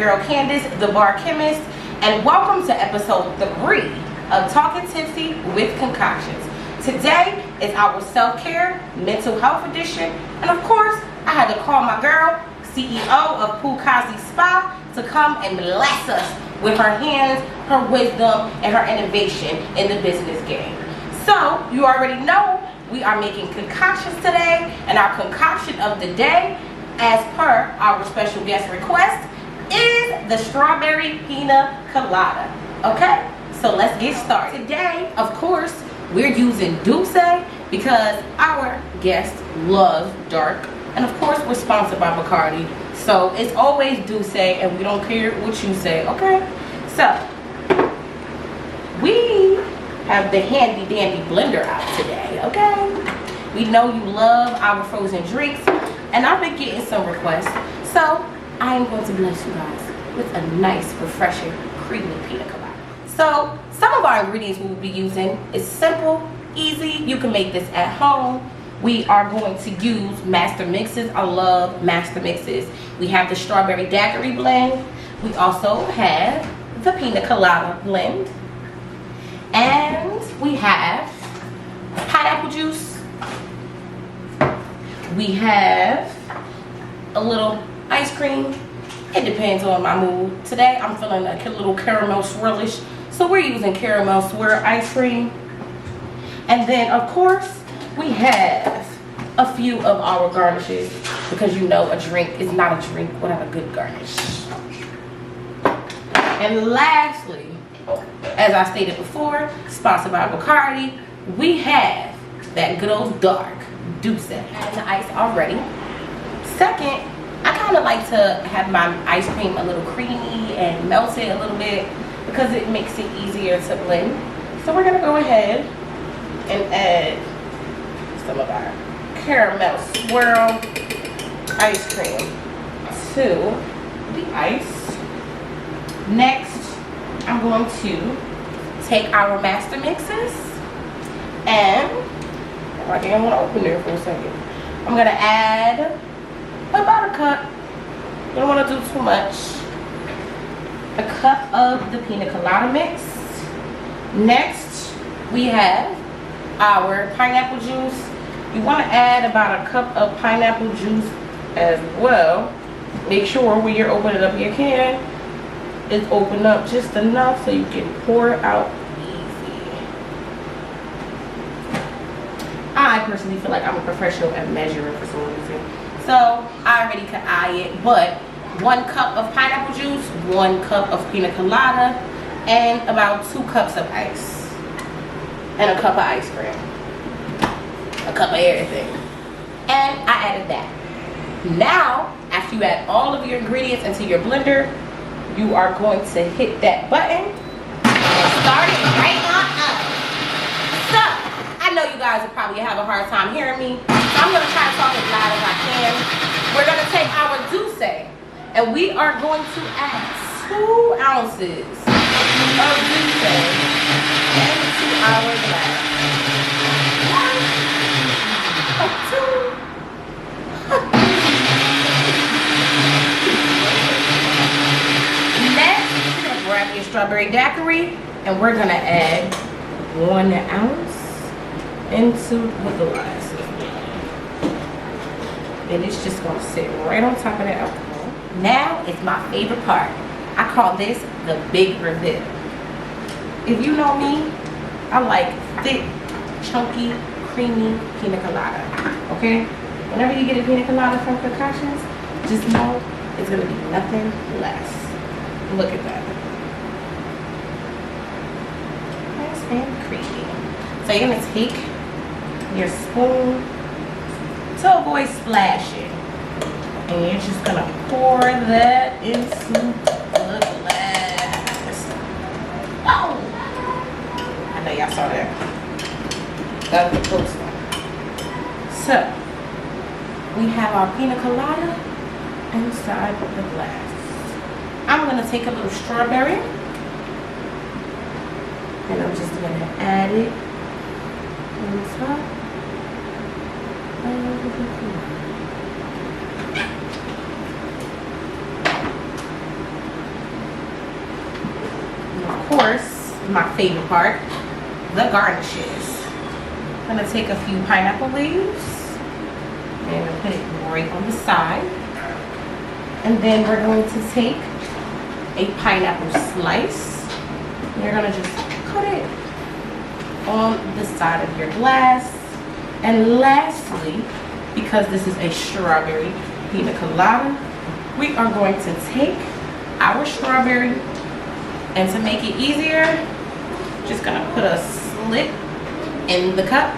girl Candace, the bar chemist, and welcome to episode 3 of Talking Tipsy with Concoctionzz. Today is our self-care, mental health edition, and of course, I had to call my girl, CEO of PoohKazi Spa, to come and bless us with her hands, her wisdom, and her innovation in the business game. So, you already know, we are making concoctions today, and our concoction of the day, as per our special guest request, is the strawberry pina colada. Okay, so let's get started. Today, of course, we're using Dulce because our guest loves dark, and of course, we're sponsored by Bacardi, so it's always Dulce, and we don't care what you say. Okay, so we have the handy dandy blender out today. Okay, we know you love our frozen drinks, and I've been getting some requests, so I am going to bless you guys with a nice, refreshing, creamy pina colada. So some of our ingredients we'll be using is simple, easy. You can make this at home. We are going to use master mixes. I love master mixes. We have the strawberry daiquiri blend. We also have the pina colada blend. And we have pineapple juice. We have a little ice cream. It depends on my mood. Today I'm feeling like a little caramel swirlish, so we're using caramel swirl ice cream. And then of course we have a few of our garnishes, because you know a drink is not a drink without a good garnish. And lastly, as I stated before, sponsored by Bacardi, we have that good old dark Dulce. And the ice already. Second, I kind of like to have my ice cream a little creamy and melt it a little bit because it makes it easier to blend. So we're going to go ahead and add some of our caramel swirl ice cream to the ice. Next, I'm going to take our master mixes and I think I'm going to open there for a second. I'm going to add about a cup. You don't want to do too much. A cup of the pina colada mix. Next, we have our pineapple juice. You want to add about a cup of pineapple juice as well. Make sure when you're opening up your can, it's open up just enough so you can pour it out easy. I personally feel like I'm a professional at measuring for some reason, so I already could eye it. But 1 cup of pineapple juice, 1 cup of pina colada, and about 2 cups of ice, and a cup of ice cream, a cup of everything, and I added that. Now, after you add all of your ingredients into your blender, you are going to hit that button and start it right on up. So, I know you guys will probably have a hard time hearing me, so I'm going to try to talk as loud as I can. We're going to take our Dulce, and we are going to add 2 ounces of Dulce into our glass. 1, 2. Next, you're going to grab your strawberry daiquiri, and we're going to add 1 ounce into the glass. And it's just going to sit right on top of the alcohol. Now is my favorite part. I call this the big reveal. If you know me, I like thick, chunky, creamy pina colada. Okay? Whenever you get a pina colada from Concoctionzz, just know it's going to be nothing less. Look at that. Nice and creamy. So you're going to take your spoon to avoid splashing, and you're just going to pour that into the glass. Oh! I know y'all saw that. That was the close one. So, we have our pina colada inside the glass. I'm going to take a little strawberry, and I'm just going to add it on top of the colada. my favorite part, the garnishes. I'm gonna take a few pineapple leaves and put it right on the side. And then we're going to take a pineapple slice. You're gonna just cut it on the side of your glass. And lastly, because this is a strawberry pina colada, we are going to take our strawberry, and to make it easier, just gonna put a slit in the cup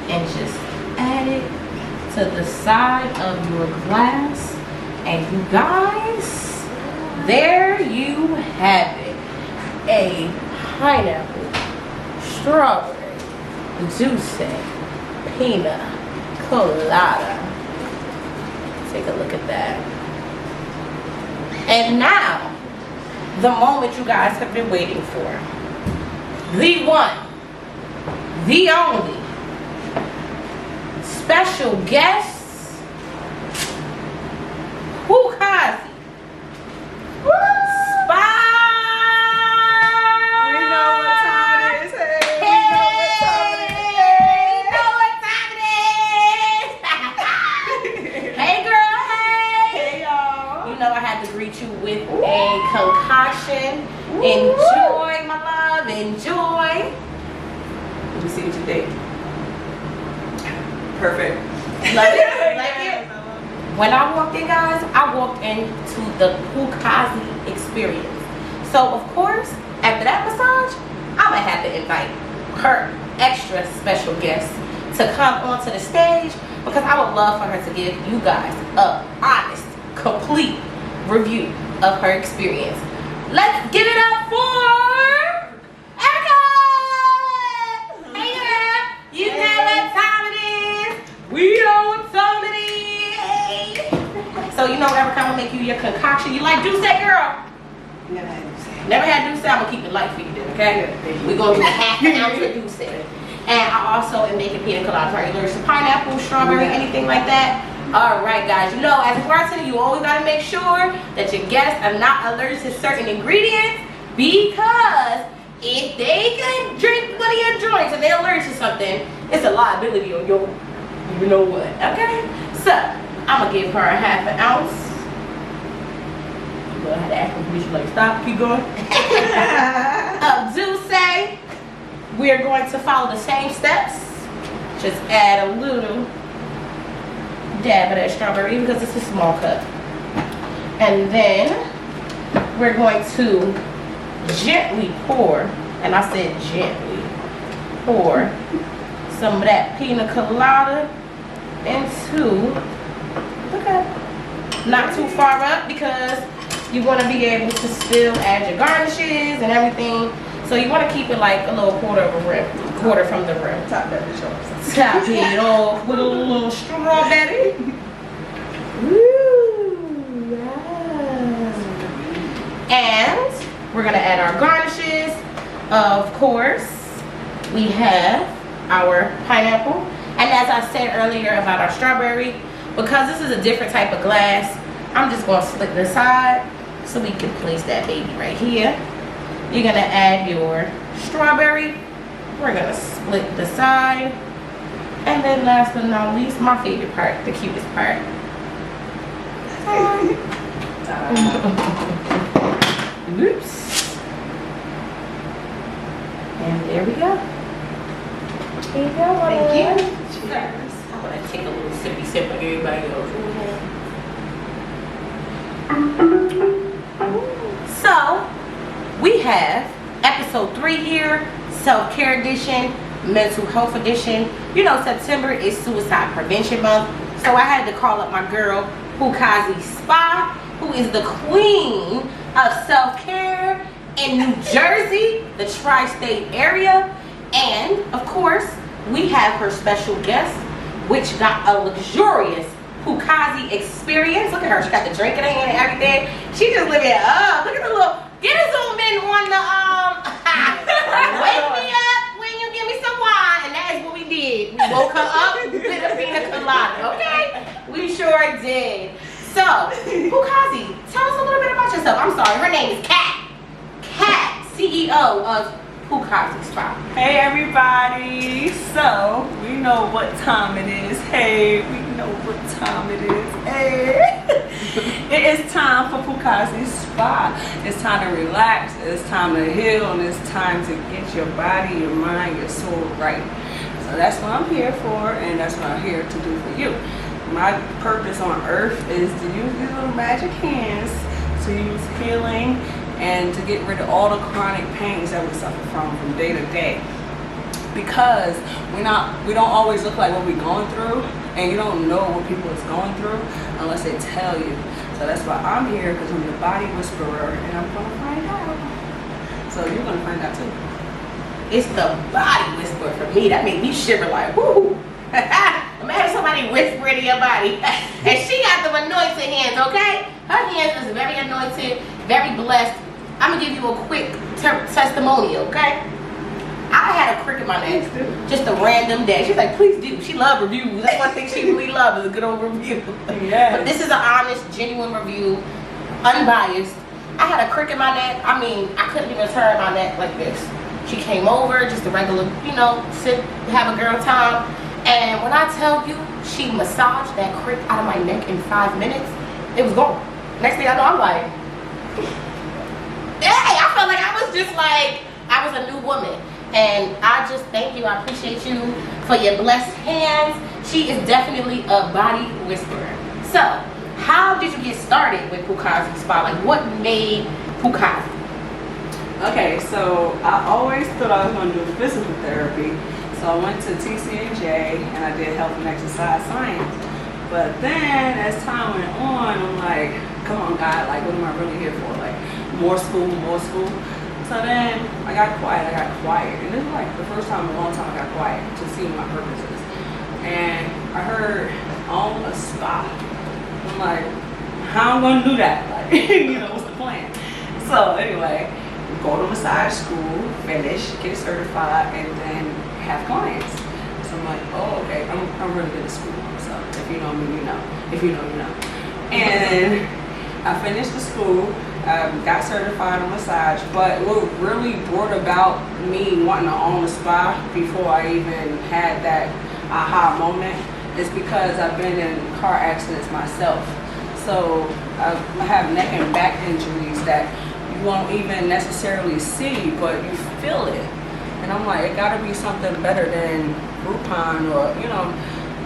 and just add it to the side of your glass. And you guys, there you have it. A pineapple, strawberry, juicy pina colada. Take a look at that. And now, the moment you guys have been waiting for. The one, the only, special guest, PoohKazi. Spa. We know what time it is. Hey, we know what time it is. Hey girl, hey. Hey y'all. You know I had to greet you with a concoction. Enjoy, my love, enjoy. Let me see what you think. Perfect. Love it, like it. When I walked in, guys, I walked into the PoohKazi experience. So, of course, after that massage, I'm going to have to invite her extra special guest to come onto the stage, because I would love for her to give you guys a honest, complete review of her experience. Let's give it up for Erica! Hey girl, you know what time it is. We know what time it is. So you know Erica, I'm gonna make you your concoction. You like Douce, girl? Never had Douce. Never had Douce. I'm gonna keep it light for you then, okay? We're gonna do half an ounce of Douce. And I also am making pina coladas. Are you allergic to pineapple, strawberry, anything like that? Alright guys, you know, as a bartender, you always gotta make sure that your guests are not allergic to certain ingredients, because if they can drink one of your drinks and they're allergic to something, it's a liability on your, you know what, okay? So, I'm gonna give her a half an ounce. Go ahead and ask her, she's like, stop, keep going. Of Douce. We're going to follow the same steps. Just add a little dab of that strawberry because it's a small cup. And then we're going to gently pour, and I said gently, pour some of that pina colada into the cup. Not too far up, because you want to be able to still add your garnishes and everything. So you want to keep it like a little quarter of a rim, quarter from the rim. Top that bitch off. Top it off with a little strawberry. Woo, yes. And we're gonna add our garnishes. Of course, we have our pineapple. And as I said earlier about our strawberry, because this is a different type of glass, I'm just gonna split this side so we can place that baby right here. You're gonna add your strawberry. We're gonna split the side. And then last but not least, my favorite part, the cutest part. Oops. And there we go. There you go. Thank you. Cheers. I'm gonna take a little sippy sip like everybody else. So, we have episode 3 here, self-care edition, mental health edition. You know, September is suicide prevention month, so I had to call up my girl PoohKazi Spa, who is the queen of self-care in New Jersey, the tri-state area. And of course, we have her special guest, which got a luxurious PoohKazi experience. Look at her, she got the drink in her hand and everything. She just living it up. Look at the little, get a zoom in on the wake me up when you give me some wine. And that is what we did. We woke her up with a pina colada, okay? We sure did. So, PoohKazi, tell us a little bit about yourself. I'm sorry, her name is Kat. Kat, CEO of PoohKazi Spa. Hey everybody, so we know what time it is. Hey, we know what time it is. Hey, it is time for PoohKazi Spa. It's time to relax, it's time to heal, and it's time to get your body, your mind, your soul right. So that's what I'm here for, and that's what I'm here to do for you. My purpose on earth is to use these little magic hands to use healing and to get rid of all the chronic pains that we suffer from day to day. Because we don't always look like what we're going through, and you don't know what people is going through unless they tell you. So that's why I'm here, because I'm the body whisperer, and I'm gonna find out. So you're gonna find out too. It's the body whisperer for me. That made me shiver like, whoo. Imagine somebody whispering in your body. And she got the anointed hands, okay? Her hands is very anointed, very blessed. I'm gonna give you a quick testimony, okay? I had a crick in my neck, just a random day. She's like, please do. She loves reviews. That's one thing she really loves, is a good old review. Yes. But this is an honest, genuine review, unbiased. I had a crick in my neck. I mean, I couldn't even turn my neck like this. She came over, just a regular, sit, have a girl time. And when I tell you, she massaged that crick out of my neck in 5 minutes, it was gone. Next thing I know, I'm like, hey, I felt like I was a new woman. And I just thank you. I appreciate you for your blessed hands. She is definitely a body whisperer. So, how did you get started with PoohKazi Spa? Like, what made PoohKazi? Okay, so I always thought I was going to do physical therapy. So I went to TCNJ and I did health and exercise science. But then as time went on, I'm like, come on God, like what am I really here for? Like more school, more school. So then I got quiet. And this is like the first time in a long time I got quiet to see what my purpose is. And I heard own a spa. I'm like, how am I going to do that? Like, what's the plan? So anyway, go to massage school, finish, get certified, and then have clients. So I'm like, oh, okay, I'm really good at school. So if you know me, you know. If you know, you know. And I finished the school, got certified on massage, but what really brought about me wanting to own a spa before I even had that aha moment is because I've been in car accidents myself. So I have neck and back injuries that you won't even necessarily see, but you feel it. And I'm like, it gotta be something better than Groupon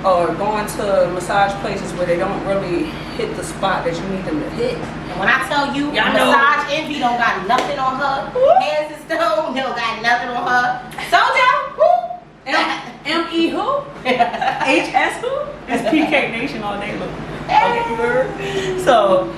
or going to massage places where they don't really hit the spot that you need them to hit. And when I tell you, massage envy don't got nothing on her. Hands and stone, don't got nothing on her. Sojo, who? M-E who? H-S who? It's PK Nation all day long. Okay, so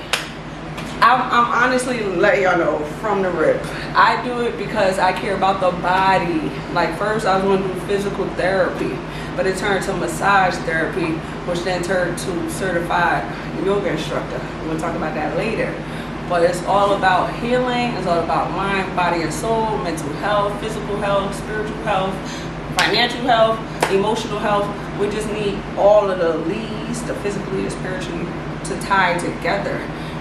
I'm honestly letting y'all know from the rip. I do it because I care about the body. Like first I was going to do physical therapy, but it turned to massage therapy, which then turned to certified yoga instructor. We're going to talk about that later. But it's all about healing. It's all about mind, body, and soul, mental health, physical health, spiritual health, financial health, emotional health. We just need all of the leads, the physically and spiritually, to tie together.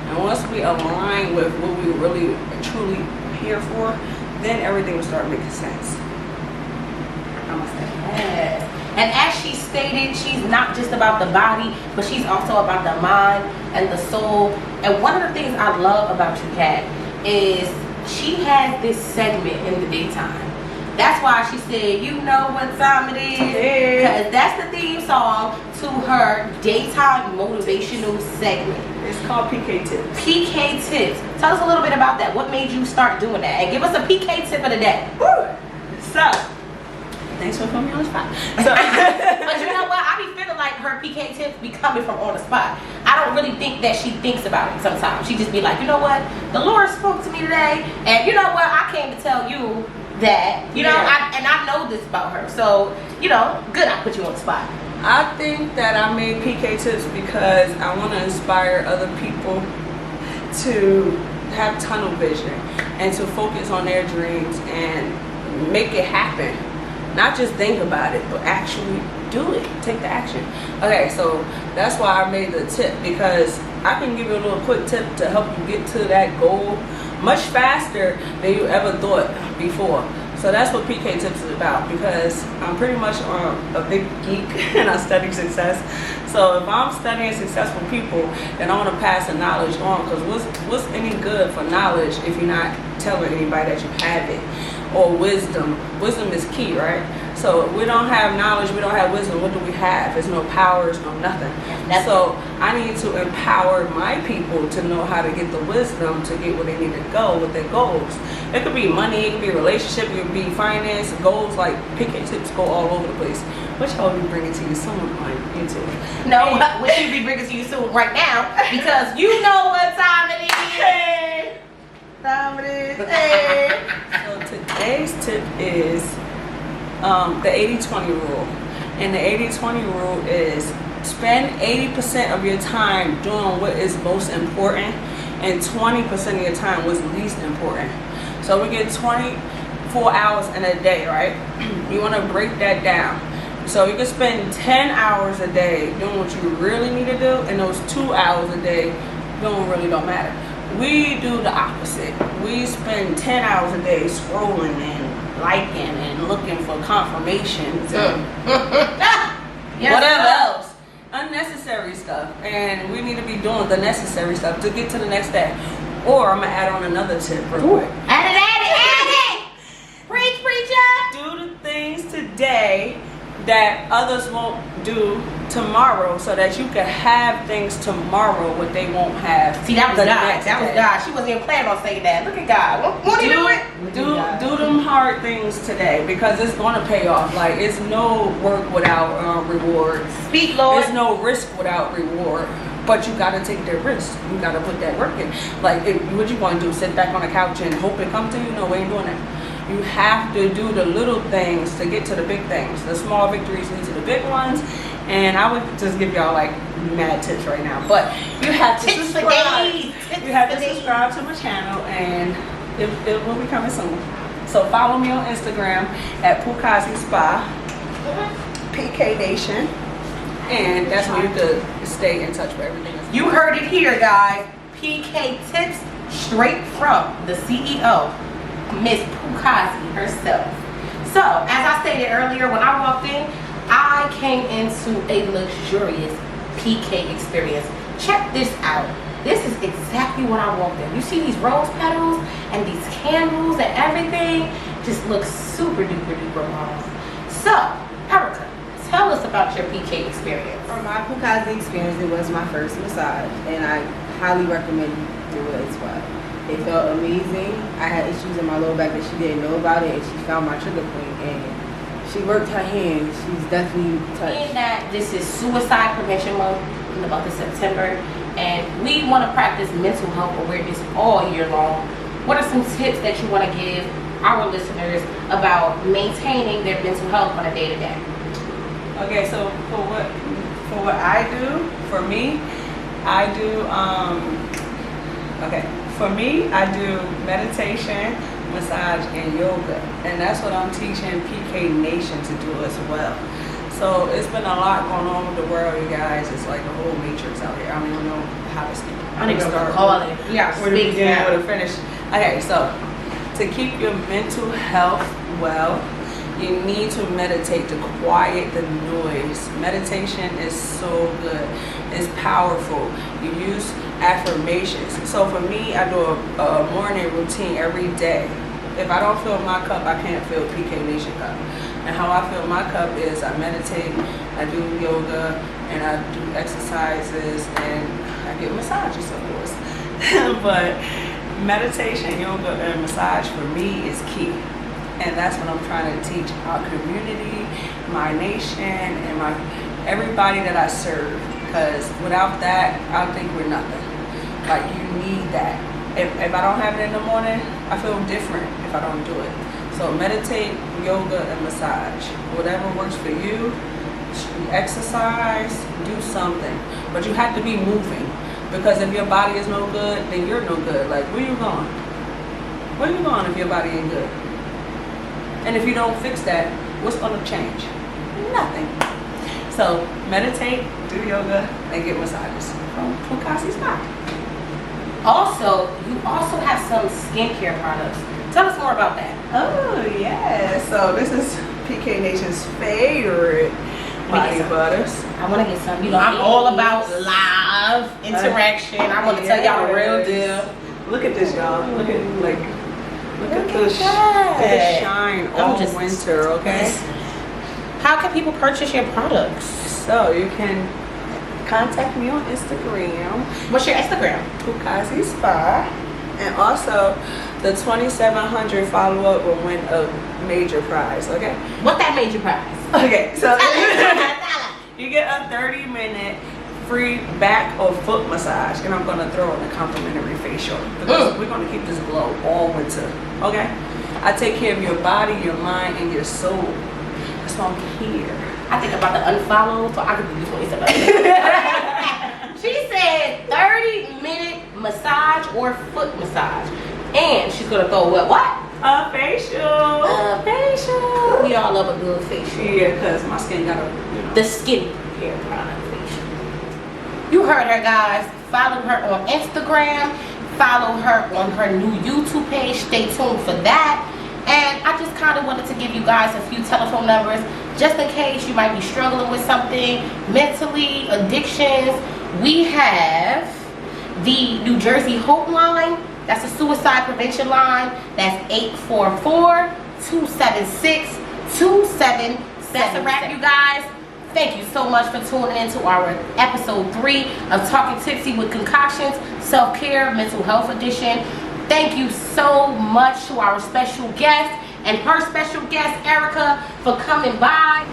And once we align with what we really truly here for, then everything will start making sense. Yes. And as she stated, she's not just about the body, but she's also about the mind and the soul. And one of the things I love about you, Kat, is she has this segment in the daytime. That's why she said, you know what time it is? Because that's the theme song to her daytime motivational segment. It's called PK Tips. PK Tips. Tell us a little bit about that. What made you start doing that? And give us a PK tip of the day. So, thanks for putting me on the spot. So, but you know what? I be feeling like her PK tips be coming from on the spot. I don't really think that she thinks about it sometimes. She just be like, you know what? The Lord spoke to me today. And you know what? I came to tell you that, I know this about her. So, good I put you on the spot. I think that I made PK Tips because I want to inspire other people to have tunnel vision and to focus on their dreams and make it happen. Not just think about it, but actually do it. Take the action. Okay, so that's why I made the tip, because I can give you a little quick tip to help you get to that goal much faster than you ever thought before. So that's what PK Tips is about, because I'm pretty much a big geek and I study success. So if I'm studying successful people, then I want to pass the knowledge on, because what's any good for knowledge if you're not telling anybody that you have it? Or wisdom. Wisdom is key, right? So if we don't have knowledge, we don't have wisdom, what do we have? There's no power, there's no nothing. So I need to empower my people to know how to get the wisdom to get where they need to go with their goals. It could be money, it could be relationship, it could be finance, goals, like PK Tips go all over the place. Which I will be bringing to you soon on YouTube. No, we should be bringing to you soon right now, because you know what time it is. Hey. Time it is. Hey. So today's tip is the 80-20 rule. And the 80-20 rule is spend 80% of your time doing what is most important and 20% of your time what's least important. So we get 24 hours in a day, right? You want to break that down. So you can spend 10 hours a day doing what you really need to do, and those 2 hours a day really don't matter. We do the opposite. We spend 10 hours a day scrolling and liking and looking for confirmations and whatever else. Unnecessary stuff. And we need to be doing the necessary stuff to get to the next day. Or I'm going to add on another tip real quick. Add it! Preach, preacher! Do the things today that others won't do tomorrow, so that you can have things tomorrow what they won't have. See, that was God. That was God. She wasn't even planning on saying that. Look at God. Won't he do it? Do them hard things today, because it's going to pay off. Like, it's no work without reward. Speak, Lord. There's no risk without reward. But you gotta take that risk. You gotta put that work in. Like, what you gonna do? Sit back on the couch and hope it comes to you? No, we ain't doing that. You have to do the little things to get to the big things. The small victories lead to the big ones. And I would just give y'all like mad tips right now. But you have to subscribe. You have to subscribe to my channel, and it will be coming soon. So follow me on Instagram at PoohKazi Spa, PK Nation. And that's where you could stay in touch with everything. You heard it here, guys. PK Tips, straight from the CEO, Miss PoohKazi herself. So, as I stated earlier, when I walked in, I came into a luxurious PK experience. Check this out. This is exactly what I walked in. You see these rose petals and these candles and everything just looks super duper duper bomb. So, Erica, tell us about your PK experience. For my PoohKazi experience, it was my first massage, and I highly recommend you do it as well. It felt amazing. I had issues in my lower back that she didn't know about it, and she found my trigger point, and she worked her hands. She's definitely touched. In that this is Suicide Prevention Month in the month of September, and we want to practice mental health awareness all year long. What are some tips that you want to give our listeners about maintaining their mental health on a day-to-day? Okay, so for what I do, for me, I do for me, I do meditation, massage, and yoga, and that's what I'm teaching PK Nation to do as well. So it's been a lot going on with the world, you guys. It's like a whole matrix out here. I don't even know how to speak. I don't even know what to call it. Yeah, where to begin, where to finish. Okay, so to keep your mental health well, you need to meditate to quiet the noise. Meditation is so good. It's powerful. You use affirmations. So for me, I do a morning routine every day. If I don't fill my cup, I can't fill PK Nation cup. And how I fill my cup is I meditate, I do yoga, and I do exercises, and I get massages, of course. But meditation, yoga, and massage for me is key. And that's what I'm trying to teach our community, my nation, and everybody that I serve. Because without that, I think we're nothing. Like, you need that. If I don't have it in the morning, I feel different if I don't do it. So meditate, yoga, and massage. Whatever works for you, exercise, do something. But you have to be moving. Because if your body is no good, then you're no good. Like, where you going? Where you going if your body ain't good? And if you don't fix that, what's going to change? Nothing. So meditate, do yoga, and get massages from PoohKazi Spa. Also, you also have some skincare products. Tell us more about that. Oh yeah, so this is PK Nation's favorite body butters. I want to get some. You know, I'm all about live interaction. I want to tell y'all the real deal. Look at this, y'all. Look at this shine all winter. Okay. How can people purchase your products? So you can contact me on Instagram. What's your Instagram? PoohKazi Spa. And also, the 2,700 follow-up will win a major prize, okay? What that major prize? Okay, so you get a 30-minute free back or foot massage, and I'm gonna throw in a complimentary facial because we're gonna keep this glow all winter, okay? I take care of your body, your mind, and your soul. That's why I'm here. I think about the unfollow, so I could do 27. She said 30-minute massage or foot massage. And she's gonna throw what? A facial. A facial. We all love a good facial. Yeah, because my skin got the skin care product facial. You heard her, guys. Follow her on Instagram. Follow her on her new YouTube page. Stay tuned for that. And I just kind of wanted to give you guys a few telephone numbers just in case you might be struggling with something mentally, addictions. We have the New Jersey Hope Line. That's a suicide prevention line. That's 844-276-2777. That's a wrap, you guys. Thank you so much for tuning in to our episode 3 of Talking Tipsy with Concoctionzz, Self-Care, Mental Health Edition. Thank you so much to our special guest and her special guest, Erica, for coming by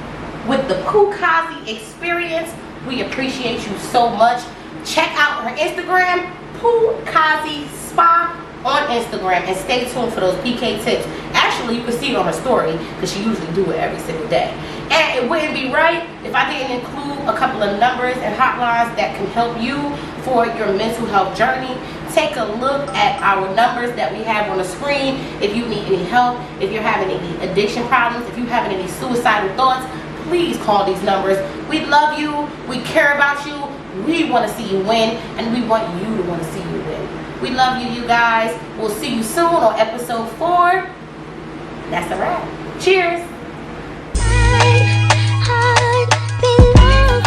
with the PoohKazi experience. We appreciate you so much. Check out her Instagram, PoohKazi Spa on Instagram, and stay tuned for those PK tips. Actually, you can see it on her story because she usually do it every single day. And it wouldn't be right if I didn't include a couple of numbers and hotlines that can help you for your mental health journey. Take a look at our numbers that we have on the screen if you need any help, if you're having any addiction problems, if you're having any suicidal thoughts. Please call these numbers. We love you. We care about you. We want to see you win, and we want you to want to see you win. We love you, you guys. We'll see you soon on episode 4. That's a wrap. Cheers.